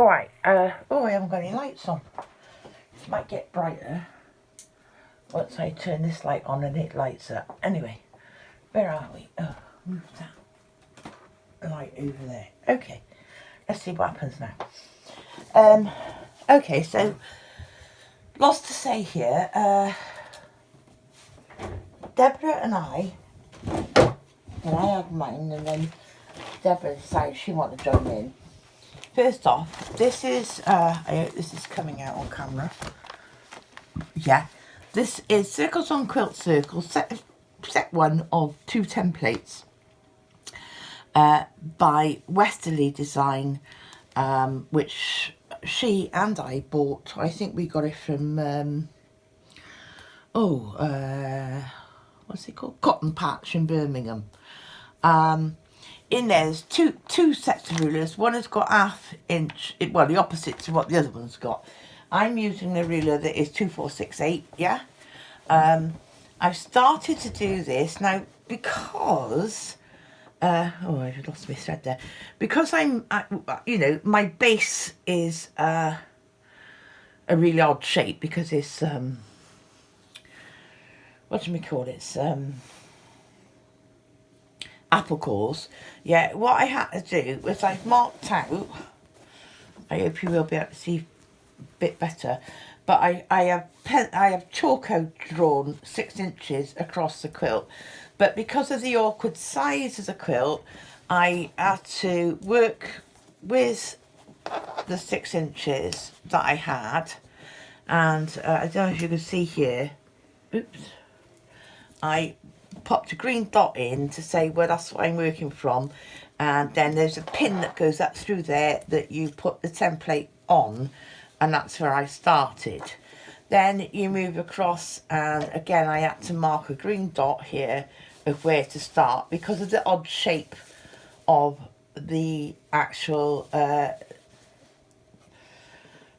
Alright, oh, I haven't got any lights on. This might get brighter once I turn this light on and it lights up. Anyway, where are we? Oh, move that light over there. Okay, let's see what happens now. Okay, so lots to say here. Deborah and I had mine, and then Deborah decided she wanted to join in. First off, this is, I hope this is coming out on camera. Yeah, this is Circles on Quilt Circles, set 1 of 2 templates by Westerly Design, which she and I bought. I think we got it from, what's it called? Cotton Patch in Birmingham. In there's two sets of rulers. One has got 1/2 inch, well, the opposite to what the other one's got. I'm using a ruler that is 2468, yeah? I've started to do this now because, oh, I've lost my thread there. Because you know, my base is a really odd shape because it's, what do we call it? It's, apple cores. Yeah, what I had to do was I've marked out, I hope you will be able to see a bit better, but I have chalko drawn 6 inches across the quilt, but because of the awkward size of the quilt, I had to work with the 6 inches that I had, and I don't know if you can see here, oops, I popped a green dot in to say, well, that's what I'm working from, and then there's a pin that goes up through there that you put the template on, and that's where I started. Then you move across, and again I had to mark a green dot here of where to start because of the odd shape of the actual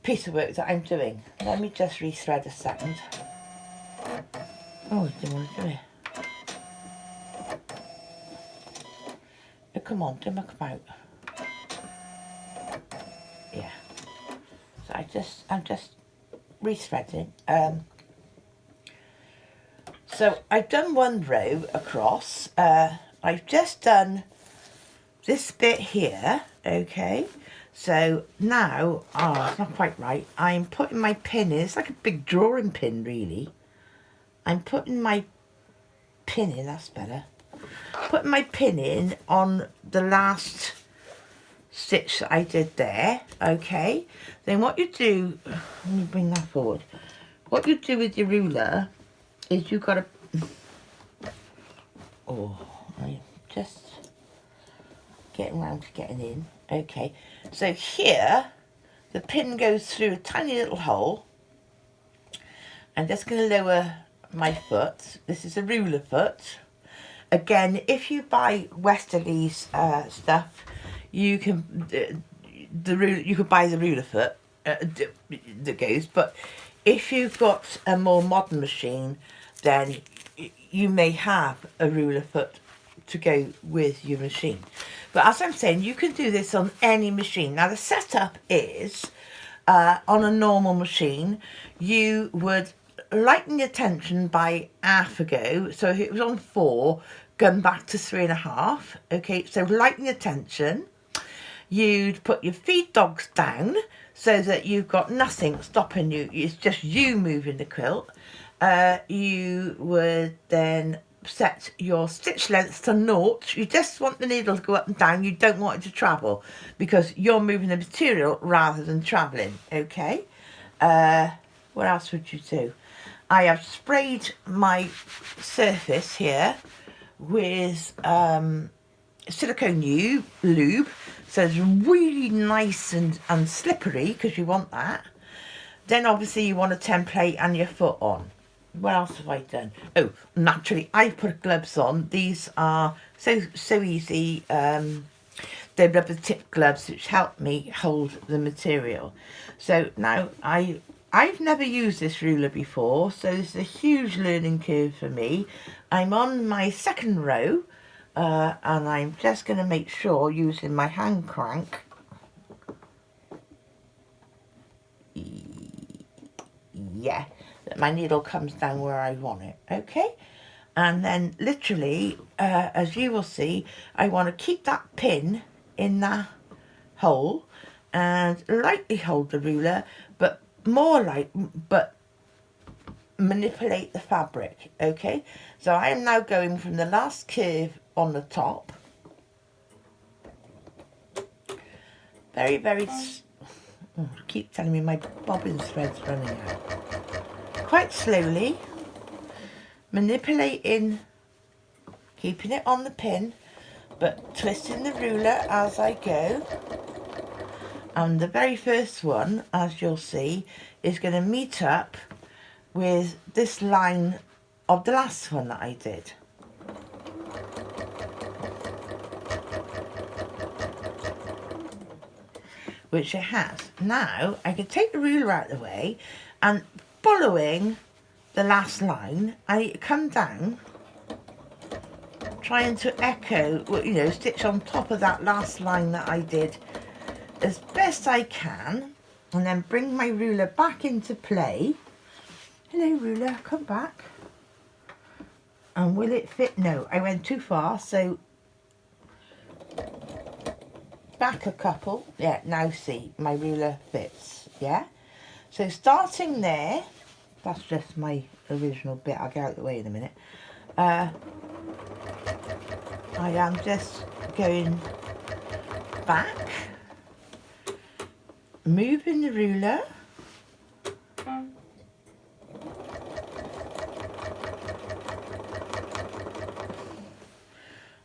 piece of work that I'm doing. Let me just rethread a second. Oh, I didn't want to do it. Oh, come on, don't muck about. Yeah. So I'm just rethreading. So I've done 1 row across. I've just done this bit here. Okay. So now, oh, it's not quite right. I'm putting my pin in. It's like a big drawing pin, really. I'm putting my pin in. That's better. Putting my pin in on the last stitch that I did there. Okay, then what you do, let me bring that forward. What you do with your ruler is you've got to, oh, I'm just getting around to getting in. Okay, so here the pin goes through a tiny little hole. I'm just going to lower my foot. This is a ruler foot. Again, if you buy Westerly's stuff, you can you could buy the ruler foot that goes. But if you've got a more modern machine, then you may have a ruler foot to go with your machine. But as I'm saying, you can do this on any machine. Now the setup is on a normal machine, you would lighten your tension by 1/2 a go. So if it was on 4, going back to 3.5. Okay, so lighten your tension. You'd put your feed dogs down so that you've got nothing stopping you. It's just you moving the quilt. You would then set your stitch length to 0. You just want the needle to go up and down. You don't want it to travel because you're moving the material rather than travelling. Okay. What else would you do? I have sprayed my surface here with silicone lube, so it's really nice and slippery because you want that. Then obviously you want a template and your foot on. What else have I done? Oh, naturally I put gloves on. These are so easy. They're rubber tip gloves which help me hold the material. So now I've never used this ruler before, so this is a huge learning curve for me. I'm on my 2nd row, and I'm just going to make sure, using my hand crank, yeah, that my needle comes down where I want it, okay? And then literally, as you will see, I want to keep that pin in that hole and lightly hold the ruler, but manipulate the fabric, okay? So I am now going from the last curve on the top, keep telling me my bobbin thread's running out, quite slowly, manipulating, keeping it on the pin, but twisting the ruler as I go. And the very first one, as you'll see, is going to meet up with this line of the last one that I did. Which it has. Now I can take the ruler out of the way, and following the last line, I need to come down, trying to echo, you know, stitch on top of that last line that I did as best I can, and then bring my ruler back into play. Hello ruler, come back. And will it fit? No, I went too far, so back a couple. Yeah, now see, my ruler fits, yeah? So starting there, that's just my original bit, I'll get out of the way in a minute. I am just going back, moving the ruler,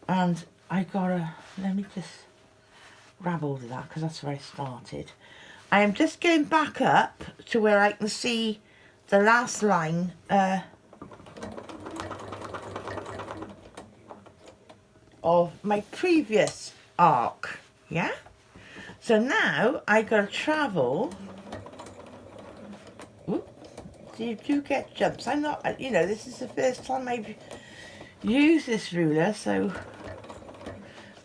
and I gotta, let me just grab hold of that because that's where I started. I am just going back up to where I can see the last line of my previous arc, yeah? So now I gotta travel. Ooh, so you do get jumps. I'm not, you know, this is the first time I've used this ruler, so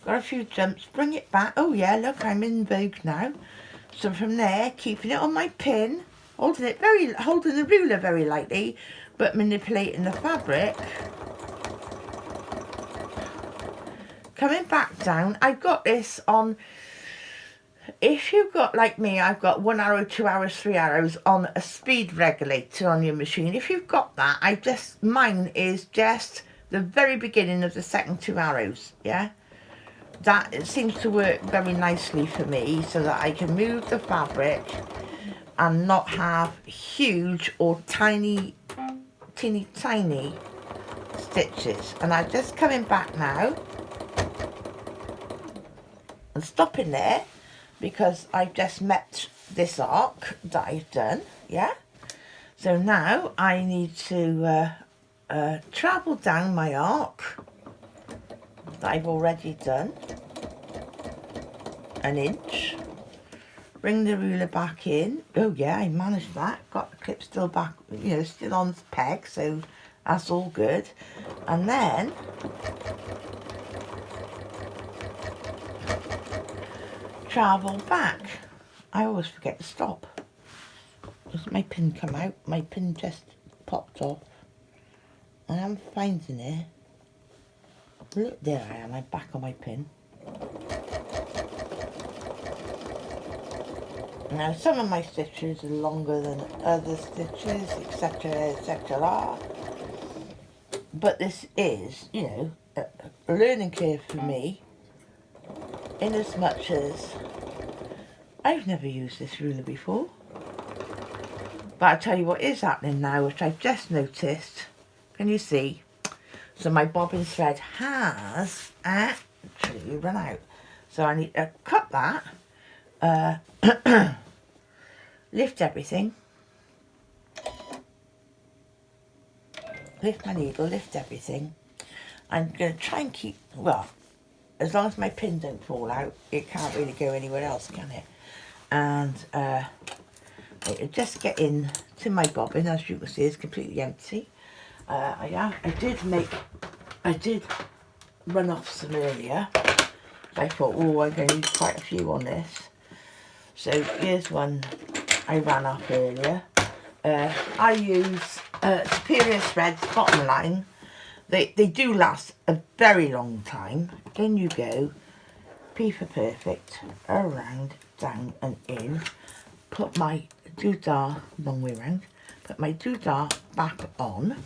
got a few jumps, bring it back. Oh yeah, look, I'm in vogue now. So from there, keeping it on my pin, holding the ruler very lightly, but manipulating the fabric. Coming back down, I've got this on, if you've got, like me, I've got 1 arrow, 2 arrows, 3 arrows on a speed regulator on your machine. If you've got that, mine is just the very beginning of the second 2 arrows, yeah? That, it seems to work very nicely for me so that I can move the fabric and not have huge or teeny tiny stitches. And I'm just coming back now and stopping there because I've just met this arc that I've done, yeah? So now I need to travel down my arc that I've already done, 1 inch, bring the ruler back in. Oh yeah, I managed that, got the clip still back, you know, still on its peg, so that's all good. And then travel back. I always forget to stop. Does my pin come out? My pin just popped off. And I'm finding it. Look, there I am, I'm back on my pin. Now some of my stitches are longer than other stitches, etc, etc. But this is, you know, a learning curve for me, in as much as I've never used this ruler before. But I'll tell you what is happening now, which I've just noticed. Can you see? So my bobbin thread has actually run out. So I need to cut that, lift everything, lift my needle, lift everything. I'm going to try and keep, well, as long as my pin don't fall out, it can't really go anywhere else, can it? And it'll just get in to my bobbin, as you can see, it's completely empty. I did run off some earlier. I thought, oh, I'm going to use quite a few on this. So here's one I ran off earlier. I use Superior Threads bottom line. They do last a very long time. In you go, P for perfect, around, down and in. Put my doodah, long way round, put my doodah back on.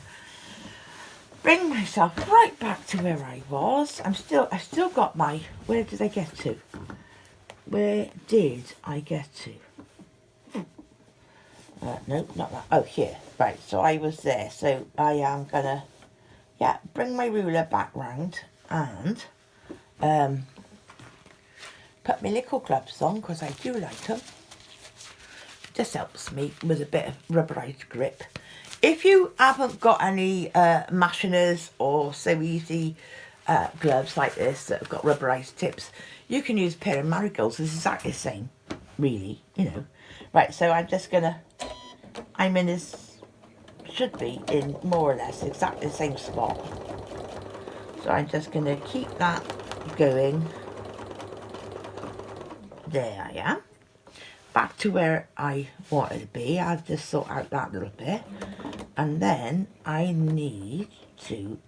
Bring myself right back to where I was. I've still got my, where did I get to? Where did I get to? No, not that. Oh, here. Right, so I was there. So I am gonna, yeah, bring my ruler back round and put my little gloves on because I do like them. Just helps me with a bit of rubberized grip. If you haven't got any machiners or so easy gloves like this that have got rubberized tips, you can use a pair of marigolds. It's exactly the same, really, you know. Right, so I'm just gonna, I'm in this, should be in more or less exactly the same spot. So I'm just gonna keep that going. There I am. Back to where I wanted to be. I'll just sort out that little bit. And then I need to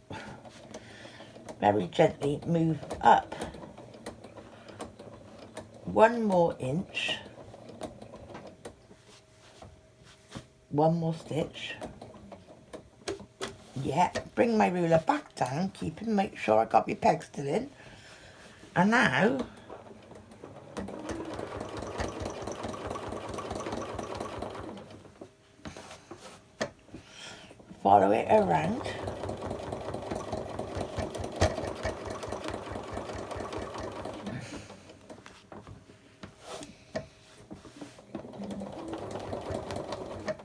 very gently move up 1 more inch, 1 more stitch. Yeah, bring my ruler back down, make sure I got my peg still in. And now follow it around.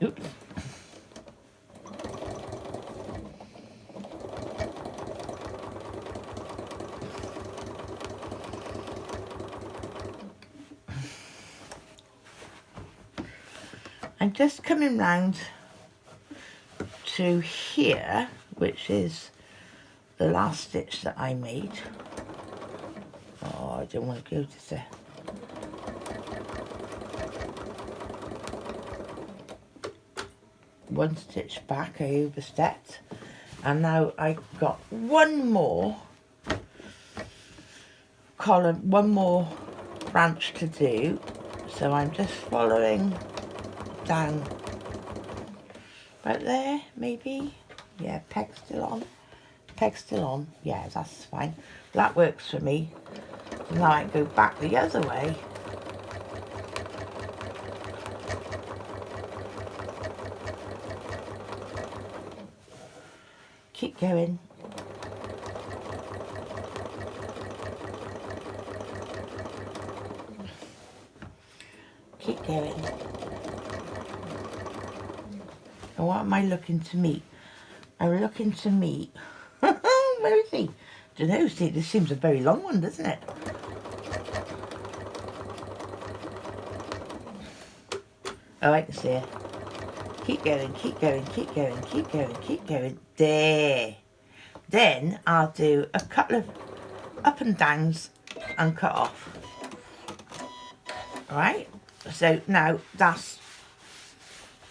Oops. I'm just coming round to here, which is the last stitch that I made. Oh, I don't want to go to there. One stitch back, I overstepped, and now I got 1 more column, 1 more branch to do. So I'm just following down right there, maybe. Yeah, peg still on. Peg still on. Yeah, that's fine. That works for me. So now I go back the other way. Keep going. Keep going. And what am I looking to meet? I'm looking to meet. Where is he? Don't know. See, this seems a very long one, doesn't it? Oh, I can see it. Keep going, keep going, keep going, keep going, keep going. There. Then I'll do a couple of up and downs and cut off. Alright, so now that's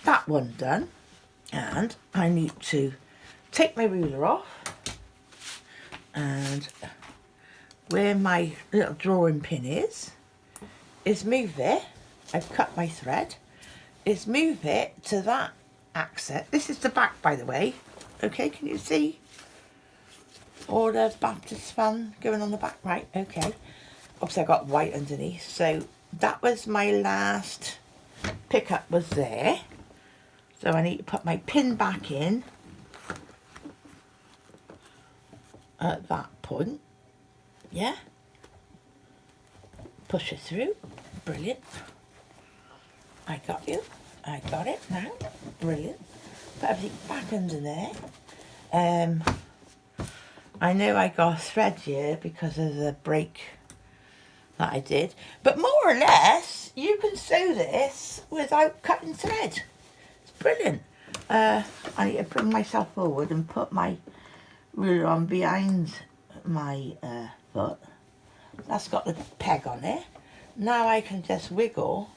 that one done. And I need to take my ruler off. And where my little drawing pin is move it. I've cut my thread. Is move it to that accent. This is the back, by the way. Okay, can you see? All the Baptist fan going on the back, right? Okay. Obviously, I got white underneath. So that was my last pickup was there. So I need to put my pin back in at that point. Yeah. Push it through. Brilliant. I got you. I got it now. Brilliant. Put everything back under there. I know I got a thread here because of the break that I did. But more or less, you can sew this without cutting thread. It's brilliant. I need to bring myself forward and put my ruler on behind my foot. That's got the peg on it. Now I can just wiggle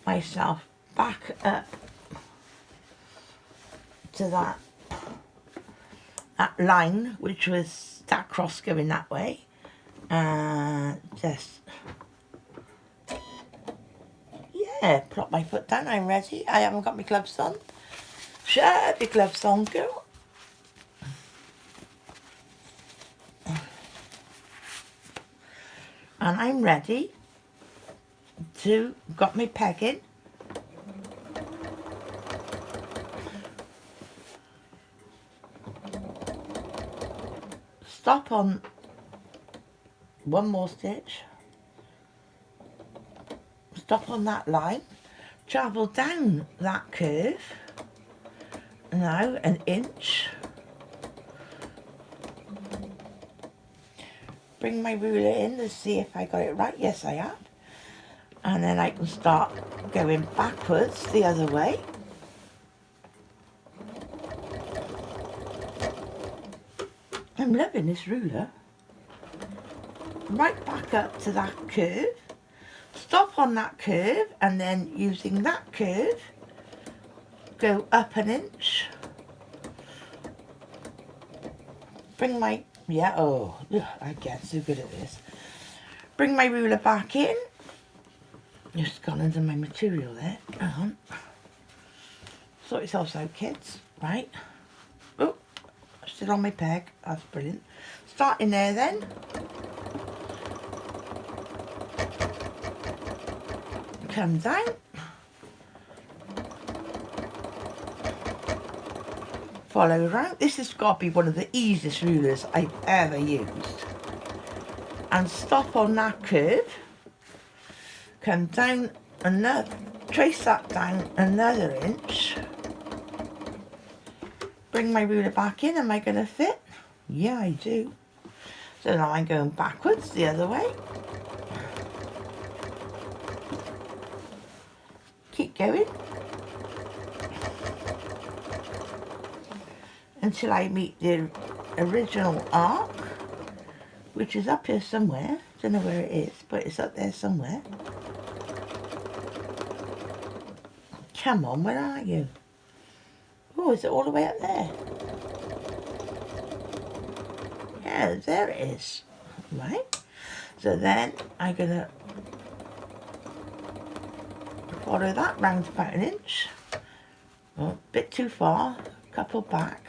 myself back up to that line, which was that cross going that way, and just, yeah, plop my foot down. I'm ready. I haven't got my gloves on. Shut your gloves on, girl. And I'm ready to got my peg in. Stop on one more stitch. Stop on that line. Travel down that curve. Now an inch. Bring my ruler in to see if I got it right. Yes, I have. And then I can start going backwards the other way. I'm loving this ruler. Right back up to that curve. Stop on that curve, and then using that curve, go up an inch. Bring my, yeah, oh, I get so good at this. Bring my ruler back in. Just gone under my material there. Hang on. Sort yourselves out, kids. Right. Oh, still on my peg. That's brilliant. Starting there then. Come down. Follow around. This has got to be one of the easiest rulers I've ever used. And stop on that curve. Come down another, trace that down another inch. Bring my ruler back in. Am I going to fit? Yeah, I do. So now I'm going backwards the other way. Keep going until I meet the original arc, which is up here somewhere. Don't know where it is, but it's up there somewhere. Come on, where are you? Oh, is it all the way up there? Yeah, there it is. Right. So then I'm going to follow that round about an inch. Oh, a bit too far. Couple back.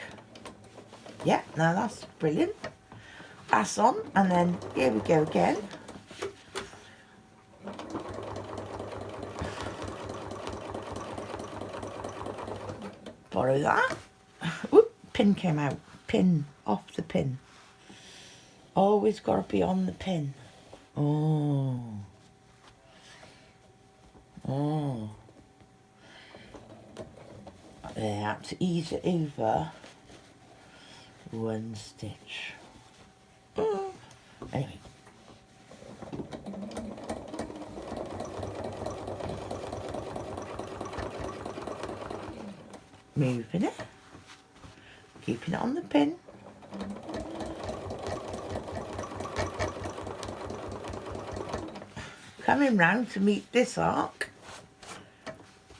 Yeah, now that's brilliant. Pass on, and then here we go again. Follow that. Whoop, pin came out. Pin off the pin. Always got to be on the pin. Oh. Oh. There, I have to ease it over one stitch. Anyway. Moving it. Keeping it on the pin. Coming round to meet this arc.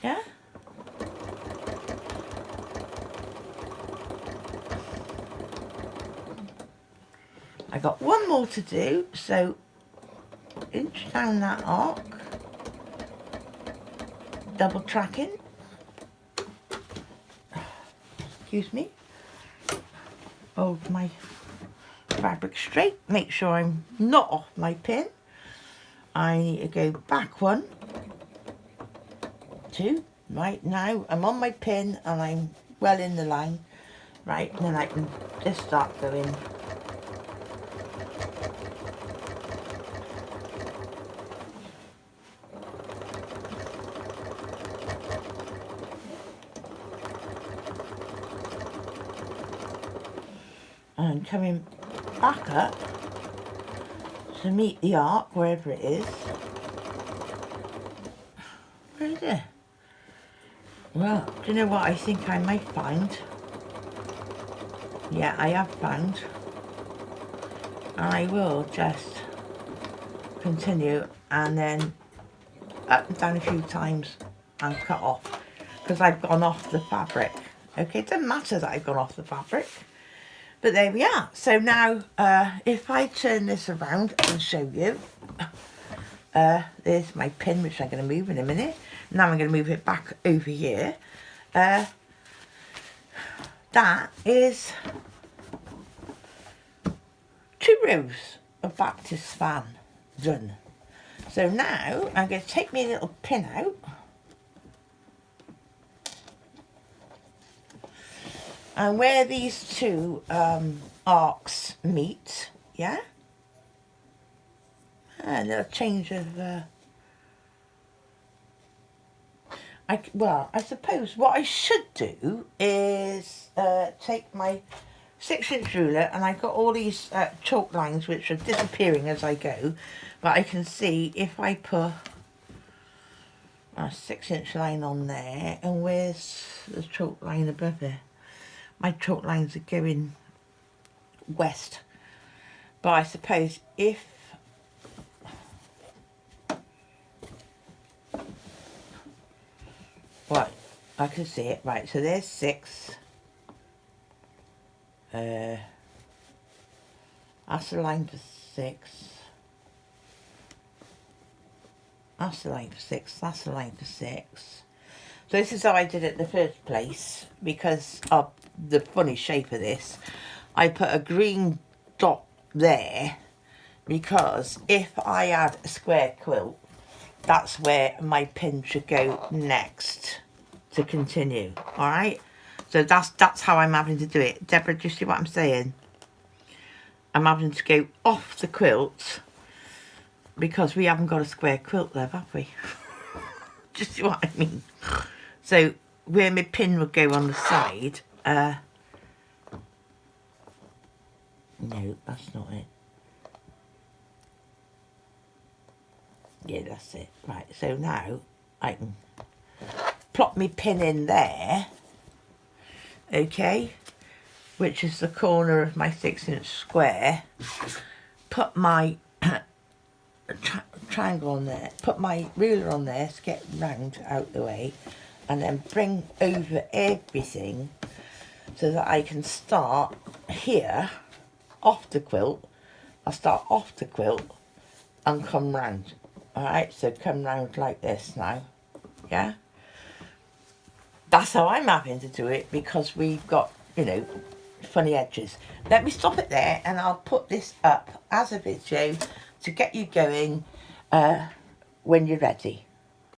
Yeah? I got one more to do, so inch down that arc, double tracking, excuse me, hold my fabric straight, make sure I'm not off my pin. I need to go back 1, 2, right now I'm on my pin and I'm well in the line, right, and then I can just start going. And coming back up to meet the arc, wherever it is. Where is it? Well, do you know what I think I might find? Yeah, I have found. And I will just continue and then up and down a few times and cut off. Because I've gone off the fabric. Okay, it doesn't matter that I've gone off the fabric. But there we are. So now, if I turn this around and show you, there's my pin, which I'm going to move in a minute. Now I'm going to move it back over here. That is 2 rows of back to span done. So now I'm going to take my little pin out. And where these two arcs meet, yeah? A little change of... I suppose what I should do is take my 6-inch ruler, and I've got all these chalk lines which are disappearing as I go, but I can see if I put a 6-inch line on there, and where's the chalk line above it? My chalk lines are going west, but I suppose if right, I can see it. Right, so there's 6. That's the line for 6. That's the line for 6. That's the line for 6. So this is how I did it in the first place, because of the funny shape of this. I put a green dot there because if I had a square quilt, that's where my pin should go next to continue. All right, so that's how I'm having to do it. Deborah, do you see what I'm saying? I'm having to go off the quilt because we haven't got a square quilt there, have we? Do you see what I mean? So where my pin would go on the side, no, that's not it. Yeah, that's it. Right, so now I can plop my pin in there, okay, which is the corner of my 6-inch square, put my triangle on there, put my ruler on there to get round out the way, and then bring over everything so that I can start here off the quilt. I'll start off the quilt and come round. Alright, so come round like this now. Yeah? That's how I'm having to do it because we've got, you know, funny edges. Let me stop it there and I'll put this up as a video to get you going when you're ready.